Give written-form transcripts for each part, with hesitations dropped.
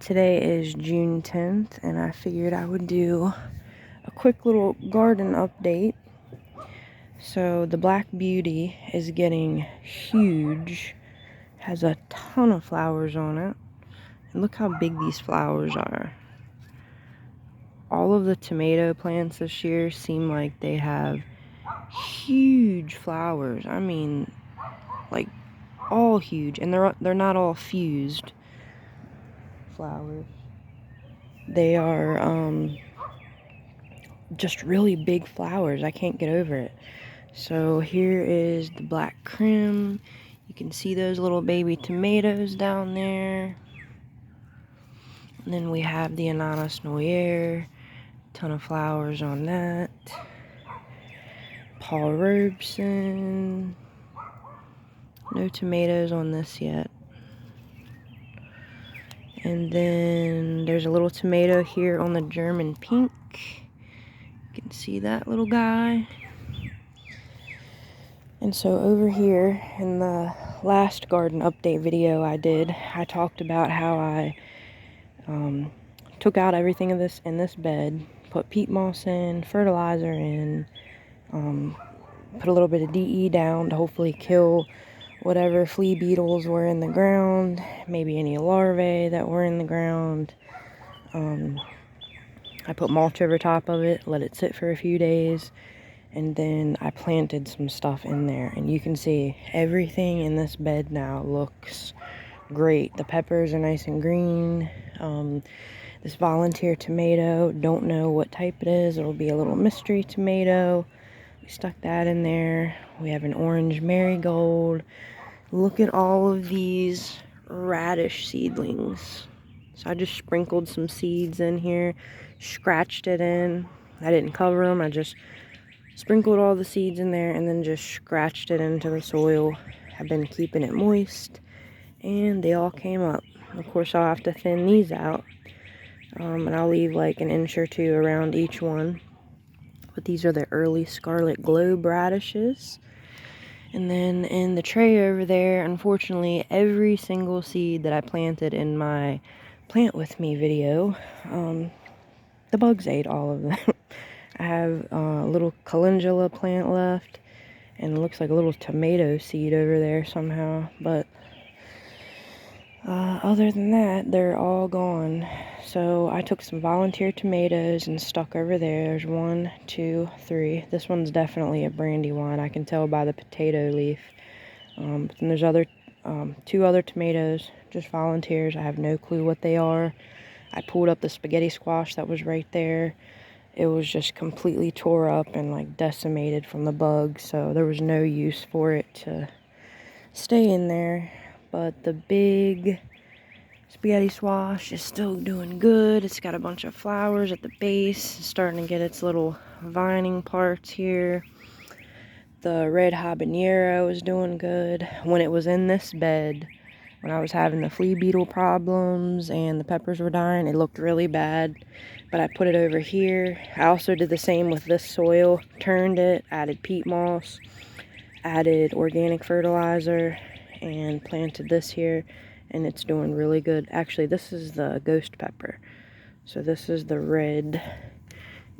Today is June 10th, and I figured I would do a quick little garden update. So the Black Beauty is getting huge, has a ton of flowers on it, and look how big these flowers are. All of the tomato plants this year seem like they have huge flowers. I mean, like all huge, and they're not all fused flowers. They are just really big flowers. I can't get over it. So here is the Black Krim. You can see those little baby tomatoes down there. And then we have the Ananas Noyer. Ton of flowers on that. Paul Robeson. No tomatoes on this yet. And then there's a little tomato here on the German Pink. You can see that little guy. And so over here in the last garden update video I did, I talked about how I took out everything in this bed, put peat moss in, fertilizer in, put a little bit of DE down to hopefully kill whatever flea beetles were in the ground, maybe any larvae that were in the ground. I put mulch over top of it, let it sit for a few days, and then I planted some stuff in there. And you can see everything in this bed now looks great. The peppers are nice and green. This volunteer tomato, don't know what type it is. It'll be a little mystery tomato. We stuck that in there. We have an orange marigold. Look at all of these radish seedlings. So I just sprinkled some seeds in here, scratched it in. I didn't cover them. I just sprinkled all the seeds in there and then just scratched it into the soil. I've been keeping it moist, and they all came up. Of course, I'll have to thin these out, and I'll leave like an inch or two around each one. But these are the early Scarlet Globe radishes. And then in the tray over there, unfortunately, every single seed that I planted in my Plant With Me video, the bugs ate all of them. I have a little calendula plant left, and it looks like a little tomato seed over there somehow, but other than that, they're all gone. So I took some volunteer tomatoes and stuck over there. There's 1, 2, 3. This one's definitely a Brandywine. I can tell by the potato leaf. But then there's 2 other tomatoes, just volunteers. I have no clue what they are. I pulled up the spaghetti squash that was right there. It was just completely tore up and like decimated from the bugs, so there was no use for it to stay in there. But the big spaghetti squash is still doing good. It's got a bunch of flowers at the base. It's starting to get its little vining parts here. The red habanero is doing good. When it was in this bed, when I was having the flea beetle problems and the peppers were dying, it looked really bad. But I put it over here. I also did the same with this soil. Turned it, added peat moss, added organic fertilizer, and planted this here. And it's doing really good. Actually, this is the ghost pepper. So this is the red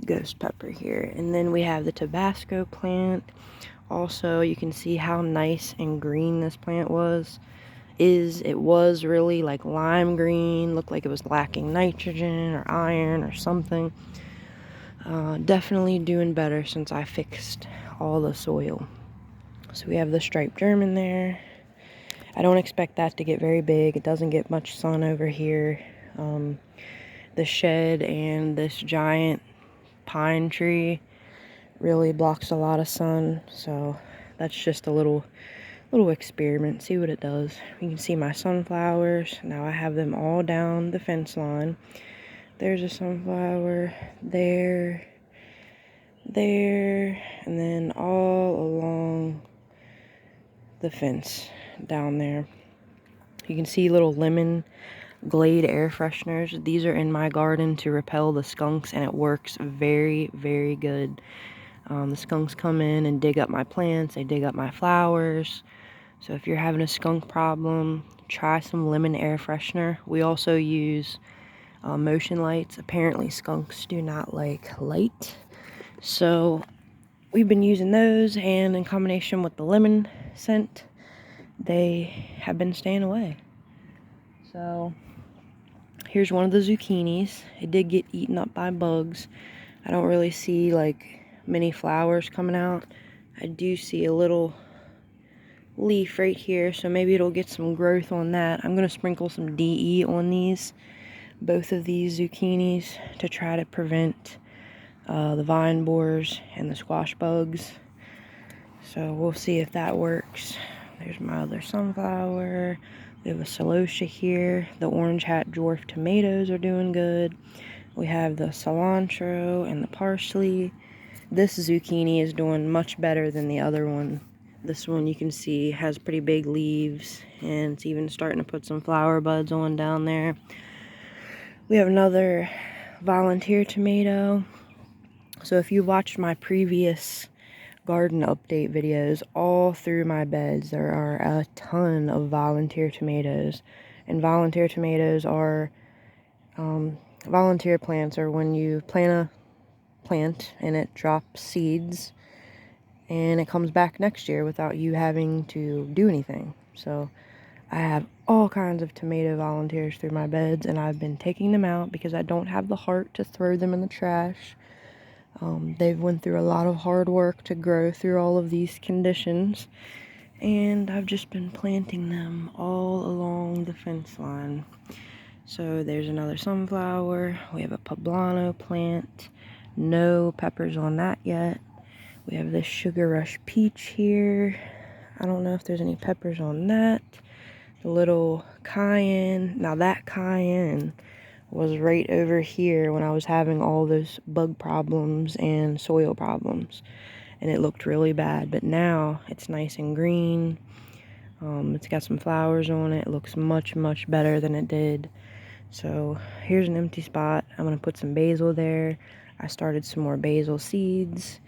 ghost pepper here. And then we have the Tabasco plant. Also, you can see how nice and green this plant was. It was really like lime green, looked like it was lacking nitrogen or iron or something. Definitely doing better since I fixed all the soil. So we have the striped German there. I don't expect that to get very big. It doesn't get much sun over here. The shed and this giant pine tree really blocks a lot of sun, so that's just a little experiment, see what it does. You can see my sunflowers. Now I have them all down the fence line. There's a sunflower there, and then all along the fence down there. You can see little lemon Glade air fresheners. These are in my garden to repel the skunks, and it works very, very good. The skunks come in and dig up my plants. They dig up my flowers. So if you're having a skunk problem, try some lemon air freshener. We also use motion lights. Apparently skunks do not like light, so we've been using those, and in combination with the lemon scent, they have been staying away. So here's one of the zucchinis. It did get eaten up by bugs. I don't really see like many flowers coming out. I do see a little leaf right here, so maybe it'll get some growth on that. I'm going to sprinkle some DE on these, both of these zucchinis, to try to prevent the vine borers and the squash bugs. So we'll see if that works. There's my other sunflower. We have a celosia here. The orange hat dwarf tomatoes are doing good. We have the cilantro and the parsley. This zucchini is doing much better than the other one. This one you can see has pretty big leaves, and it's even starting to put some flower buds on down there. We have another volunteer tomato. So if you watched my previous garden update videos, all through my beds there are a ton of volunteer tomatoes. And volunteer tomatoes are volunteer plants are when you plant a plant and it drops seeds and it comes back next year without you having to do anything. So I have all kinds of tomato volunteers through my beds, and I've been taking them out because I don't have the heart to throw them in the trash. They've went through a lot of hard work to grow through all of these conditions, and I've just been planting them all along the fence line. So there's another sunflower. We have a poblano plant. No peppers on that yet. We have this Sugar Rush peach here. I don't know if there's any peppers on that. The little cayenne. Now that cayenne was right over here when I was having all those bug problems and soil problems, and it looked really bad, but now it's nice and green. It's got some flowers on it. It looks much better than it did. So here's an empty spot. I'm gonna put some basil there. I started some more basil seeds.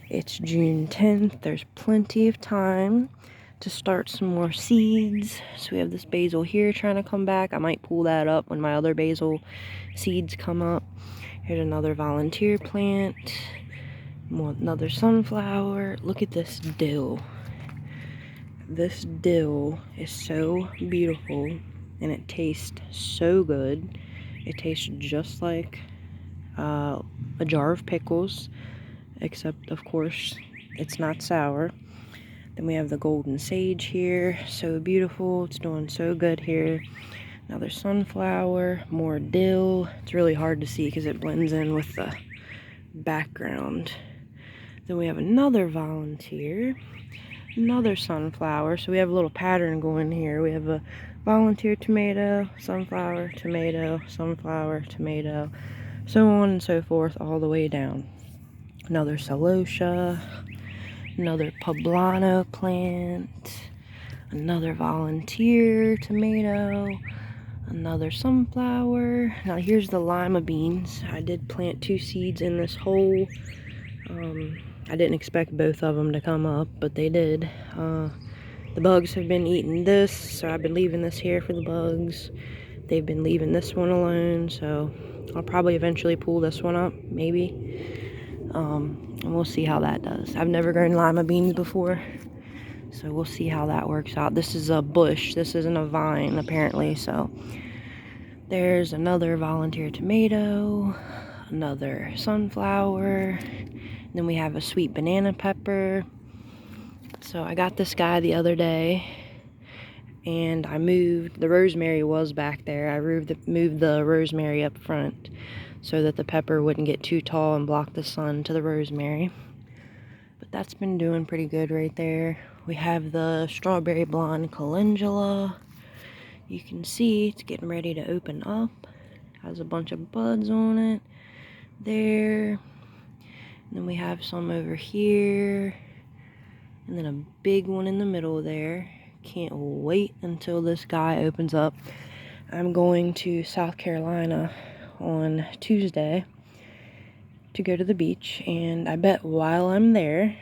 It's June 10th. There's plenty of time to start some more seeds. So we have this basil here trying to come back. I might pull that up when my other basil seeds come up. Here's another volunteer plant. Another sunflower. Look at this dill. This dill is so beautiful, and it tastes so good. It tastes just like a jar of pickles, except of course it's not sour. Then we have the golden sage here, so beautiful. It's doing so good here. Another sunflower, more dill. It's really hard to see because it blends in with the background. Then we have another volunteer, another sunflower. So we have a little pattern going here. We have a volunteer tomato, sunflower, tomato, sunflower, tomato, so on and so forth all the way down. Another celosia, another poblano plant, another volunteer tomato, another sunflower. Now here's the lima beans. I did plant 2 seeds in this hole. I didn't expect both of them to come up, but they did. The bugs have been eating this, so I've been leaving this here for the bugs. They've been leaving this one alone, so I'll probably eventually pull this one up, maybe. And we'll see how that does. I've never grown lima beans before, so we'll see how that works out. This is a bush. This isn't a vine, apparently, so there's another volunteer tomato, another sunflower. Then we have a sweet banana pepper. So I got this guy the other day, and I moved, the rosemary was back there. I moved the rosemary up front so that the pepper wouldn't get too tall and block the sun to the rosemary. But that's been doing pretty good right there. We have the strawberry blonde calendula. You can see it's getting ready to open up. Has a bunch of buds on it there. And then we have some over here. And then a big one in the middle there. Can't wait until this guy opens up. I'm going to South Carolina on Tuesday to go to the beach, and I bet while I'm there,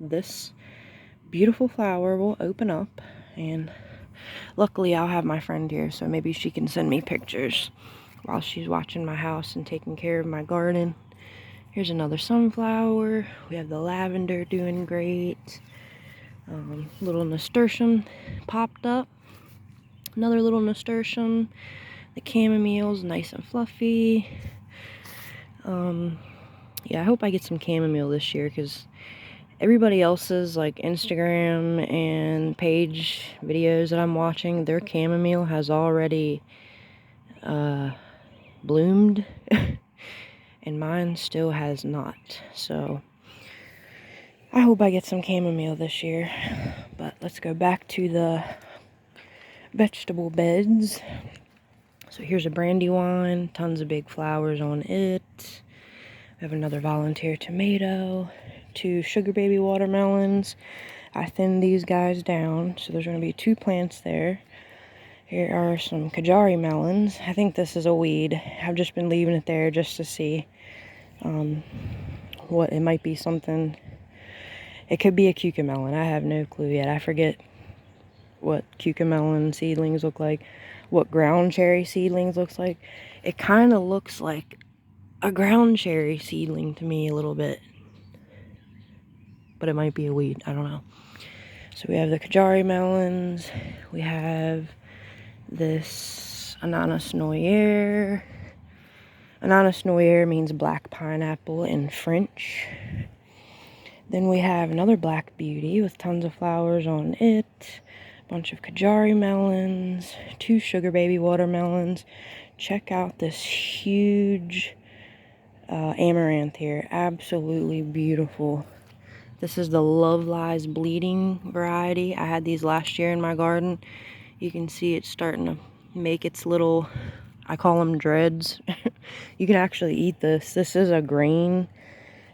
this beautiful flower will open up, and Luckily, I'll have my friend here, so maybe she can send me pictures while she's watching my house and taking care of my garden. Here's another sunflower. We have the lavender doing great. Little nasturtium popped up. Another little nasturtium. The chamomile's nice and fluffy. Yeah, I hope I get some chamomile this year, because everybody else's like Instagram and page videos that I'm watching, their chamomile has already bloomed and mine still has not. So I hope I get some chamomile this year. But let's go back to the vegetable beds. So here's a brandywine, tons of big flowers on it. We have another volunteer tomato, 2 sugar baby watermelons. I thinned these guys down, so there's going to be 2 plants there. Here are some Kajari melons. I think this is a weed. I've just been leaving it there just to see what it might be. Something. It could be a cucamelon. I have no clue yet. I forget what cucamelon seedlings look like, what ground cherry seedlings looks like. It kind of looks like a ground cherry seedling to me a little bit, but it might be a weed. I don't know. So we have the Kajari melons. We have this Ananas Noir. Ananas Noir means black pineapple in French. Then we have another black beauty with tons of flowers on it. A bunch of Kajari melons. 2 sugar baby watermelons. Check out this huge amaranth here. Absolutely beautiful. This is the Love Lies Bleeding variety. I had these last year in my garden. You can see it's starting to make its little, I call them dreads. You can actually eat this. This is a grain.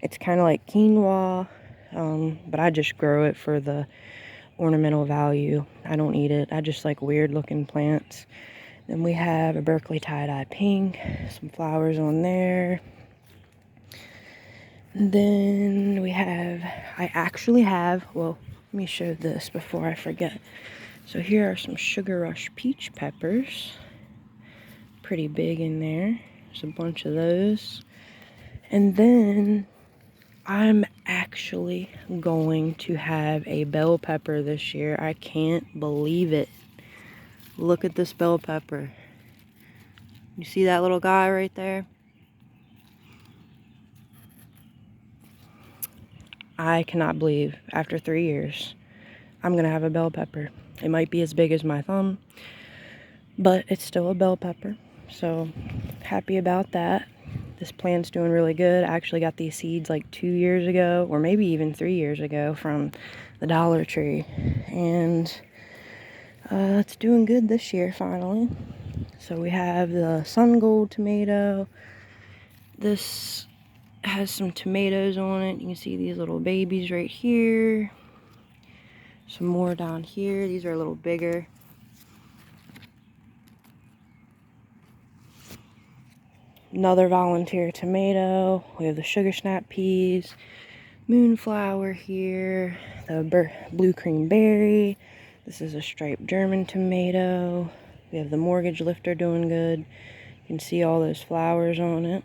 It's kind of like quinoa, but I just grow it for the ornamental value. I don't eat it. I just like weird looking plants. Then we have a Berkeley tie-dye pink, some flowers on there. Then we have, I actually have, well, let me show this before I forget. So here are some Sugar Rush peach peppers. Pretty big in there. There's a bunch of those. And then I'm actually going to have a bell pepper this year. I can't believe it. Look at this bell pepper. You see that little guy right there? I cannot believe after 3 years I'm gonna have a bell pepper. It might be as big as my thumb, but it's still a bell pepper. So happy about that. This plant's doing really good. I actually got these seeds like 2 years ago, or maybe even 3 years ago, from the Dollar Tree. And it's doing good this year finally. So we have the Sun Gold tomato. This has some tomatoes on it. You can see these little babies right here. Some more down here. These are a little bigger. Another volunteer tomato. We have the sugar snap peas, moonflower here, the blue cream berry. This is a striped German tomato. We have the mortgage lifter doing good. You can see all those flowers on it.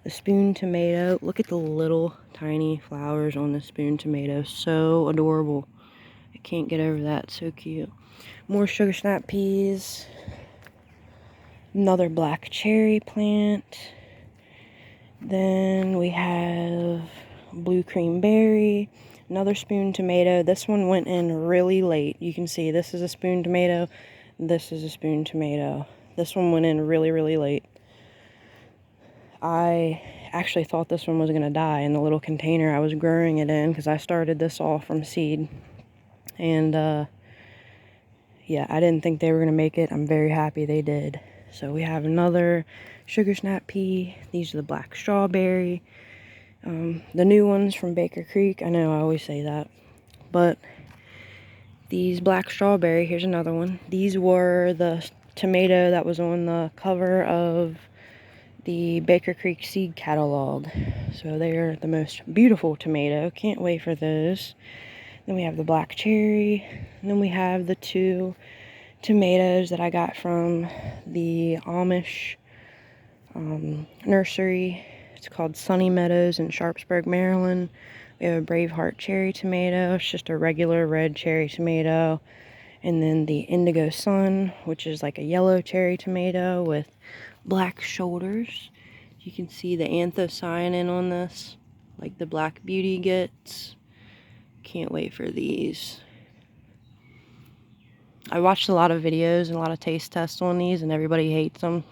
The spoon tomato. Look at the little tiny flowers on the spoon tomato. So adorable. I can't get over that. So cute. More sugar snap peas. Another black cherry plant. Then we have blue cream berry. Another spoon tomato. This one went in really late. You can see this is a spoon tomato. This is a spoon tomato. This one went in really, really late. I actually thought this one was going to die in the little container I was growing it in, because I started this all from seed. And yeah, I didn't think they were going to make it. I'm very happy they did. So we have another sugar snap pea. These are the black strawberry. The new ones from Baker Creek. I know I always say that. But these black strawberry, here's another one. These were the tomato that was on the cover of the Baker Creek seed catalog. So they're the most beautiful tomato. Can't wait for those. Then we have the black cherry. And then we have the 2 tomatoes that I got from the Amish nursery. It's called Sunny Meadows in Sharpsburg, Maryland. We have a Braveheart cherry tomato. It's just a regular red cherry tomato. And then the Indigo Sun, which is like a yellow cherry tomato with black shoulders. You can see the anthocyanin on this, like the Black Beauty gets. Can't wait for these. I watched a lot of videos and a lot of taste tests on these, and everybody hates them.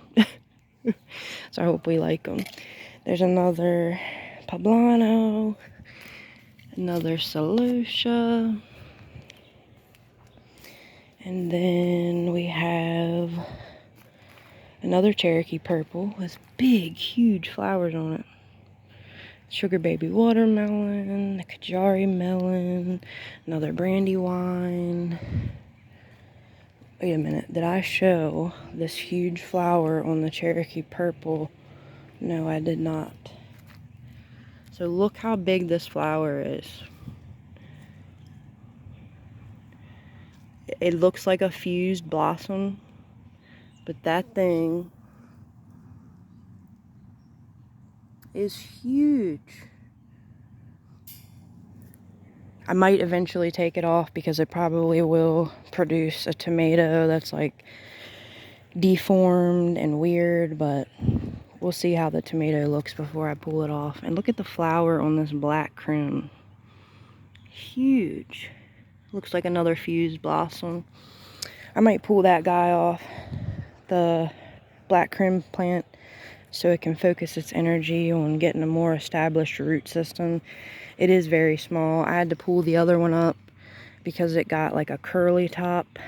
So I hope we like them. There's another Poblano, another Celosia, and then we have another Cherokee Purple with big, huge flowers on it. Sugar Baby Watermelon, the Kajari Melon, another Brandywine. Wait a minute, did I show this huge flower on the Cherokee Purple? No, I did not. So look how big this flower is. It looks like a fused blossom, but that thing is huge. I might eventually take it off because it probably will produce a tomato that's like deformed and weird, but we'll see how the tomato looks before I pull it off. And look at the flower on this black crim. Huge. Looks like another fused blossom. I might pull that guy off, the black crim plant, so it can focus its energy on getting a more established root system. It is very small. I had to pull the other one up because it got like a curly top,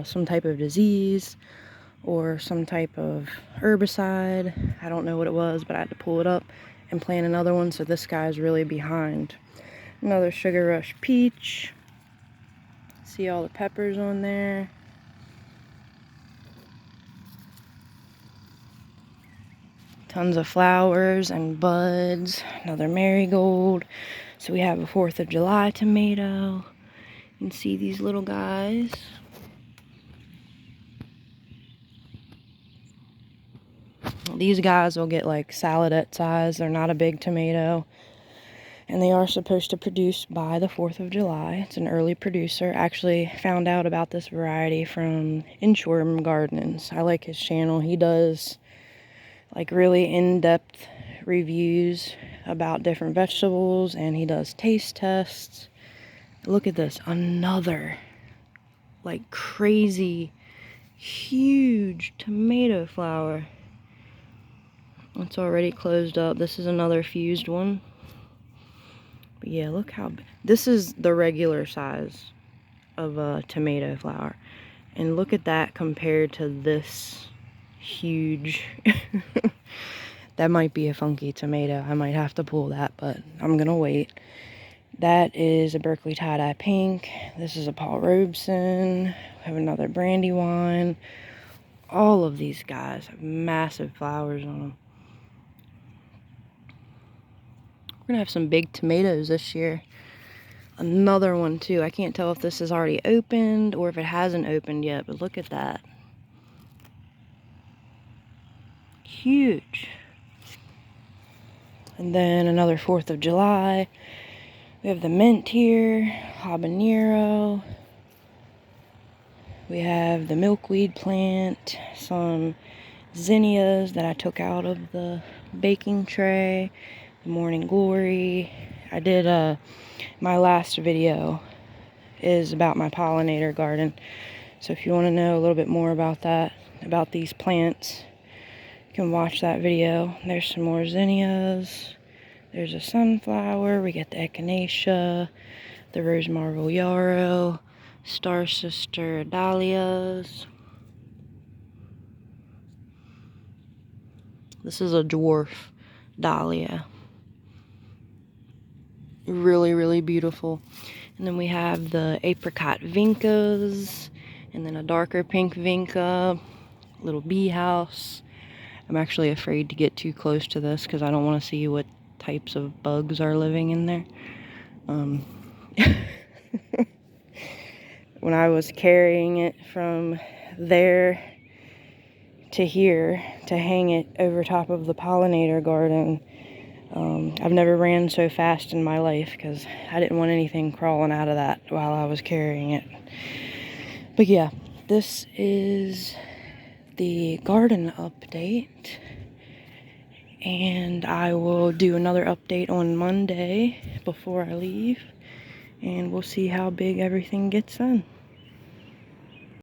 some type of disease or some type of herbicide. I don't know what it was, but I had to pull it up and plant another one, so this guy's really behind. Another Sugar Rush Peach. See all the peppers on there. Tons of flowers and buds. Another marigold. So we have a 4th of July tomato. You can see these little guys. These guys will get like saladette size. They're not a big tomato. And they are supposed to produce by the 4th of July. It's an early producer. Actually found out about this variety from Inshworm Gardens. I like his channel. He does like really in-depth reviews about different vegetables, and he does taste tests. Look at this, another like crazy huge tomato flower. It's already closed up. This is another fused one. But yeah, look how big. This is the regular size of a tomato flower. And look at that compared to this huge. That might be a funky tomato. I might have to pull that, but I'm gonna wait. That is a Berkeley Tie-Dye Pink. This is a Paul Robeson. We have another Brandywine. All of these guys have massive flowers on them. We're gonna have some big tomatoes this year. Another one too. I can't tell if this is already opened or if it hasn't opened yet, but look at that. Huge. And then another 4th of July. We have the mint here, habanero. We have the milkweed plant, some zinnias that I took out of the baking tray, the morning glory. I did my last video is about my pollinator garden. So if you want to know a little bit more about that, about these plants, you can watch that video. There's some more zinnias. There's a sunflower. We get the echinacea, the rose marble yarrow, star sister dahlias. This is a dwarf dahlia. Really, really beautiful. And then we have the apricot vincas, and then a darker pink vinca, little bee house. I'm actually afraid to get too close to this because I don't want to see what types of bugs are living in there. when I was carrying it from there to here to hang it over top of the pollinator garden. I've never ran so fast in my life because I didn't want anything crawling out of that while I was carrying it. But yeah, this is the garden update, and I will do another update on Monday before I leave, and we'll see how big everything gets then.